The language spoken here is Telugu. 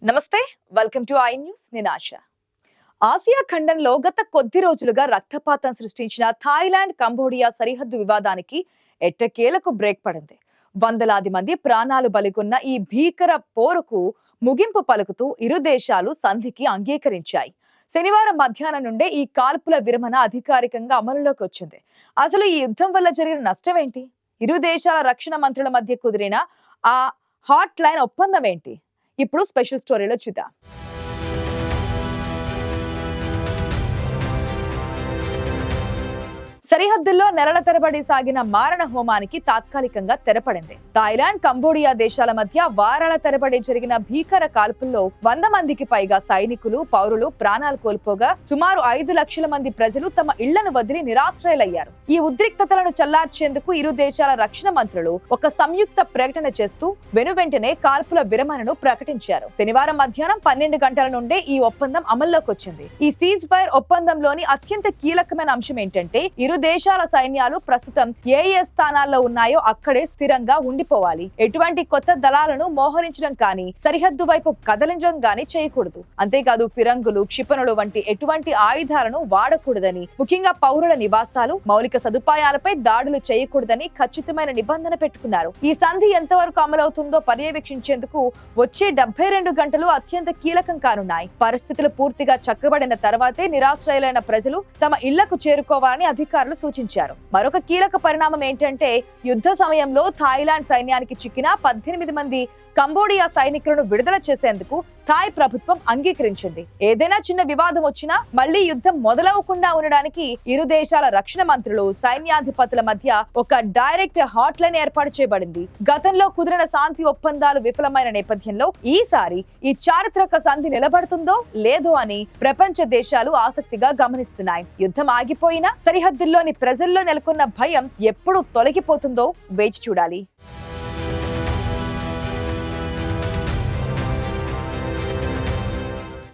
నమస్తే, వెల్కమ్ టు ఐ న్యూస్. నేను ఆశ. ఆసియా ఖండంలో గత కొద్ది రోజులుగా రక్తపాతం సృష్టించిన థాయిలాండ్ కంబోడియా సరిహద్దు వివాదానికి ఎట్టకేలకు బ్రేక్ పడింది. వందలాది మంది ప్రాణాలు బలిగొన్న ఈ భీకర పోరుకు ముగింపు పలుకుతూ ఇరు దేశాలు సంధికి అంగీకరించాయి. శనివారం మధ్యాహ్నం నుండే ఈ కాల్పుల విరమణ అధికారికంగా అమలులోకి వచ్చింది. అసలు ఈ యుద్ధం వల్ల జరిగిన నష్టం ఏంటి? ఇరు దేశాల రక్షణ మంత్రుల మధ్య కుదిరిన ఆ హాట్ లైన్ ఒప్పందం ఏంటి? ఇప్పుడు స్పెషల్ స్టోరీలో చూద్దాం. సరిహద్దుల్లో నెలల తరబడి సాగిన మారణ హోమానికి తాత్కాలికంగా తెరపడింది. థాయిలాండ్, కంబోడియా దేశాల మధ్య వారాల తరబడి జరిగిన భీకర కాల్పుల్లో 100 మందికి పైగా సైనికులు, పౌరులు ప్రాణాలు కోల్పోగా సుమారు 5 లక్షల మంది ప్రజలు తమ ఇళ్లను వదిలి నిరాశ్రయులయ్యారు. ఈ ఉద్రిక్తతలను చల్లార్చేందుకు ఇరు దేశాల రక్షణ మంత్రులు ఒక సంయుక్త ప్రకటన చేస్తూ వెనువెంటనే కాల్పుల విరమణను ప్రకటించారు. శనివారం మధ్యాహ్నం 12 గంటల నుండే ఈ ఒప్పందం అమల్లోకి వచ్చింది. ఈ సీజ్ ఫైర్ ఒప్పందంలోని అత్యంత కీలకమైన అంశం ఏంటంటే ఇరు దేశాల సైన్యాలు ప్రస్తుతం ఏ స్థానాల్లో ఉన్నాయో అక్కడే స్థిరంగా ఉండిపోవాలి. ఎటువంటి కొత్త దళాలను మోహరించడం కానీ, సరిహద్దు వైపు కదలించడం కానీ చేయకూడదు. అంతేకాదు ఫిరంగులు, క్షిపణులు వంటి ఎటువంటి ఆయుధాలను వాడకూడదని, ముఖ్యంగా పౌరుల నివాసాలు, మౌలిక సదుపాయాలపై దాడులు చేయకూడదని ఖచ్చితమైన నిబంధన పెట్టుకున్నారు. ఈ సంధి ఎంతవరకు అమలవుతుందో పర్యవేక్షించేందుకు వచ్చే 72 గంటలు అత్యంత కీలకం కానున్నాయి. పరిస్థితులు పూర్తిగా చక్కబడిన తర్వాతే నిరాశ్రయులైన ప్రజలు తమ ఇళ్లకు చేరుకోవాలని అధికారులు సూచించారు. మరొక కీలక పరిణామం ఏంటంటే యుద్ధ సమయంలో థాయిలాండ్ సైన్యానికి చిక్కిన 18 మంది కంబోడియా సైనికులను విడుదల చేసేందుకు థాయ్ ప్రభుత్వం అంగీకరించింది. ఏదైనా చిన్న వివాదం వచ్చినా మళ్లీ యుద్ధం మొదలవకుండా ఉండడానికి ఇరు దేశాల రక్షణ మంత్రులు, సైన్యాధిపతుల మధ్య ఒక డైరెక్ట్ హాట్ లైన్ ఏర్పాటు చేయబడింది. గతంలో కుదిరిన శాంతి ఒప్పందాలు విఫలమైన నేపథ్యంలో ఈసారి ఈ చారిత్రక సంధి నిలబడుతుందో లేదో అని ప్రపంచ దేశాలు ఆసక్తిగా గమనిస్తున్నాయి. యుద్ధం ఆగిపోయినా సరిహద్దుల్లోని ప్రజల్లో నెలకొన్న భయం ఎప్పుడు తొలగిపోతుందో వేచి చూడాలి.